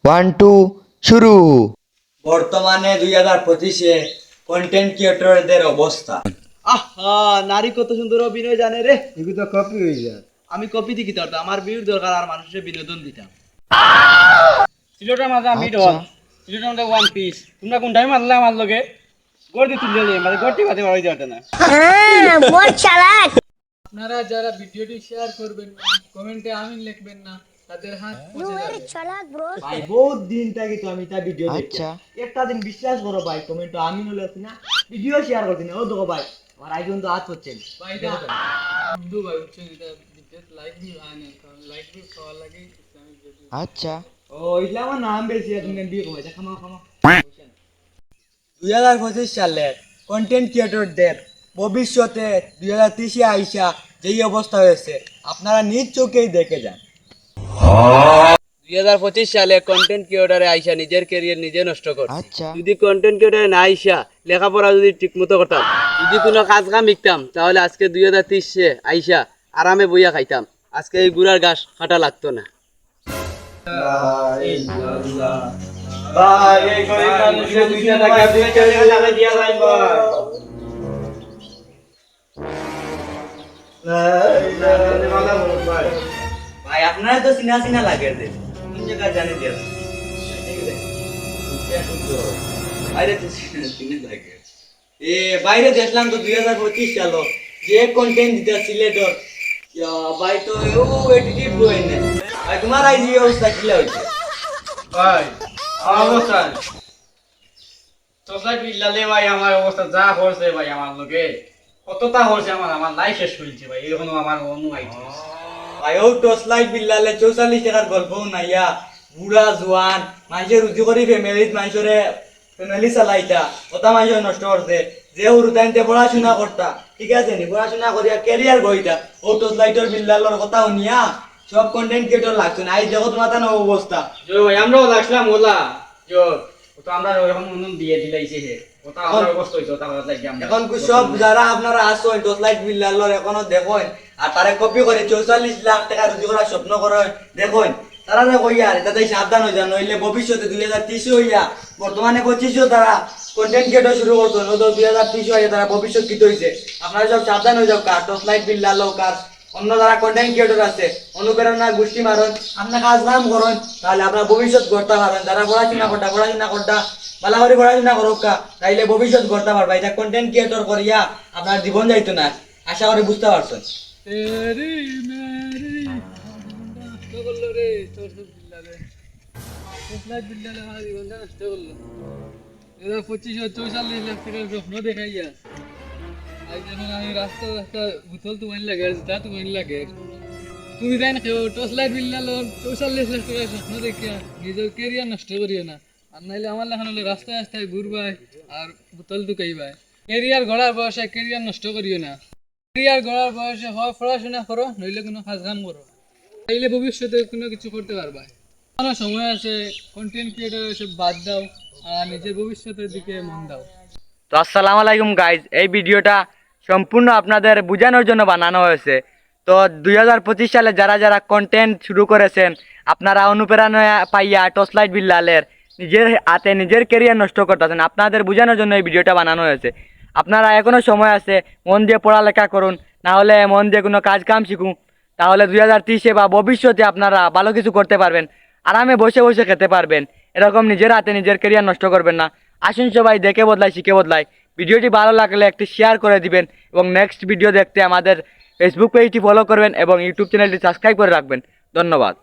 1 2 শুরু। বর্তমানে 2025-এ কন্টেন্ট ক্রিয়েটরদের অবস্থা। আহা, নারী কত সুন্দর অভিনয় জানে রে। এগুলো তো কপি হয়ে যায়। আমি কপি দিতে পারতাম, আমার বিয়ের দরকার আর মানুষের বিনোদন দিতাম। সিলেটের মাঝে আমি আচ্ছা। ডন, সিলেটের মধ্যে ওয়ান পিস। তোমরা কোনটাই মারলে আমার লগে গড়ি তুলে নিয়ে মানে গড়টি বাদে বাড়াই যাতে না। बहुत चालाक। আপনারা যারা ভিডিওটি শেয়ার করবেন না, কমেন্টে আমিন লিখবেন না, তাদের হাত You very चालाक bro। ভাই বহুত দিন থেকে তো আমি তা ভিডিও দেখি। আচ্ছা। একটা দিন বিশ্বাস করো ভাই, কমেন্ট আমি হলে আছি না, ভিডিও শেয়ার করছি না। ও দেখো ভাই, আমার আই কিন্তু হাত হচ্ছে ভাই না বন্ধু ভাই উঠছেন এটা ভিডিও লাইক দিও আনে, কারণ লাইক দিও সবার লাগে ইসলামিক ভিডিও। আচ্ছা। ও ইসলাম আমার নাম বেশি তুমি ভিডিও কমাই খামা খামা। 2025 সালে কন্টেন্ট ক্রিয়েটরদের ভবিষ্যতে 2030-এ আইসা যেই অবস্থা হয়েছে আপনারা নিজ চোখেই দেখে যান। 2025 সালে কন্টেন্ট ক্রিয়েটরে আইসা নিজের ক্যারিয়ার নিজে নষ্ট করছে। আচ্ছা। যদি কন্টেন্ট ক্রিয়েটরে না আইসা লেখাপড়া যদি ঠিক মতো করতাম, যদি কোনো কাজ কাম শিখতাম, তাহলে আজকে 2030-এ আইসা আরামে বইয়া খাইতাম। আজকে এই গুড়ার ঘাস কাটা লাগতো না। ভাই এই গরিব মানুষের 2 টাকা দিতে লাগে দিয়া যাই ভাই। ভাই আপনারা তো চিনা চিনা লাগে রে, কোন জায়গা জানি দিয়া বাইরে তো চিনা লাগে। বাইরে দেখলাম তো 2025 সাল যে কন্টেন্ট দিতে সিলেটর ভাই তো এডিটিভ বই না ভাই। তোমার আই যে অবস্থা কি হইছে ভাই আমার অবস্থা সোসাইটি বিল্লালে ভাই আমার অবস্থা যা হয়েছে ভাই আমার লগে কতটা হয়েছে আমার লাইফ শেষ হয়েছে ভাই। এরকম আমার অনুমাইছে ভাই ও টস লাইট বিল্লালে 44 টাকার গল্প নাইয়া বুড়া জোয়ান মানুষের রুজি করি মানুষের ফ্যামিলি চালাইতা ওটা মানুষের নষ্ট করছে। যে উরুতাইনতে পড়াশোনা করতা ঠিক আছে নি, পড়াশোনা করিয়া ক্যারিয়ার গইতা ও টস লাইটের বিল্লালর কথা শুনিয়া সব কন্টেন্ট ক্রিয়েটর লাগছে না। আই দেখো তোমার তা অবস্থা। জয় ভাই আমরাও লাগছিলাম ওলা জয় তো আমরা ওরকম অনুম দিয়ে দিলাইছে হে ওটা আমার অবস্থা হয়েছে ওটা আমরা লাগি আমরা এখন সব যারা আপনারা আসেন টস লাইট বিল্লালর এখনো দেখেন আর তারে কপি করে 44 লাখ টাকা রুজি করার স্বপ্ন করেন দেখেন তারা যে কইয়া তাতে সাবধান হয়ে যান, নইলে ভবিষ্যতে 2030 হইয়া বর্তমানে 25 তারা কন্টেন্ট ক্রিয়েটর শুরু করতো, নয়তো 2030 হইয়া তারা ভবিষ্যৎ কি হইছে। আপনারা সব সাবধান হয়ে যাও। কার টস লাইট বিল্লাল কার অন্য যারা কন্টেন্ট ক্রিয়েটর আছে অনুপ্রেরণা গোষ্ঠী মারুন, আপনার কাজ নাম করুন, তাহলে আপনার ভবিষ্যৎ গড়তে পারবেন। যারা পড়াশোনা করতা ভালো করে পড়াশোনা করুক তাইলে ভবিষ্যৎ গড়তে পারবা। এটা কন্টেন্ট ক্রিয়েটর করিয়া আপনার জীবন যাইতো না, আশা করি বুঝতে পারছেন। তেরি মেরি নষ্ট করলো রে তোর বিল্লালে, তোর বিল্লালে আমার জীবনটা নষ্ট করলো। এরা 25-44 লাখ টাকার স্বপ্ন দেখাইয়া আজ যখন আমি রাস্তা বোতল তোমার লাগে আর জুতা তোমার লাগে, তুমি জান কেউ টস লাইট বিল্লালো 44 লাখ টাকার স্বপ্ন দেখিয়া নিজের ক্যারিয়ার নষ্ট করিও না। আর নাইলে আমার লেখান হলে রাস্তায় রাস্তায় ঘুরবাই আর বোতল ঢুকাইবাই। ক্যারিয়ার গড়ার বয়সে ক্যারিয়ার নষ্ট করিও না। ক্যারিয়ার গড়ার বয়সে হয় পড়াশোনা করো, নইলে কোনো কাজ কাম করো, তাইলে ভবিষ্যতে কোনো কিছু করতে পারবা। কোনো সময় আছে, কন্টেন্ট ক্রিয়েটর এসব বাদ দাও আর নিজের ভবিষ্যতের দিকে মন দাও। তো আসসালামু আলাইকুম গাইজ, এই ভিডিওটা সম্পূর্ণ আপনাদের বোঝানোর জন্য বানানো হয়েছে। তো 2025 সালে যারা যারা কন্টেন্ট শুরু করেছেন আপনারা অনুপ্রেরণা পাইয়া টস লাইট বিল্লালের নিজের হাতে নিজের ক্যারিয়ার নষ্ট করতেছেন, আপনাদের বোঝানোর জন্য এই ভিডিওটা বানানো হয়েছে। আপনারা এখনও সময় আছে, মন দিয়ে পড়ালেখা করুন, না হলে মন দিয়ে কোনো কাজ কাম শিখুন, তাহলে 2030-এ বা ভবিষ্যতে আপনারা ভালো কিছু করতে পারবেন, আরামে বসে বসে খেতে পারবেন। এরকম নিজের হাতে নিজের ক্যারিয়ার নষ্ট করবেন না। আসুন সবাই দেখে বদলাই শিখে বদলাই। ভিডিওটি ভালো লাগলে একটি শেয়ার করে দিবেন এবং নেক্সট ভিডিও দেখতে আমাদের ফেসবুক পেজটি ফলো করবেন এবং ইউটিউব চ্যানেলটি সাবস্ক্রাইব করে রাখবেন। ধন্যবাদ।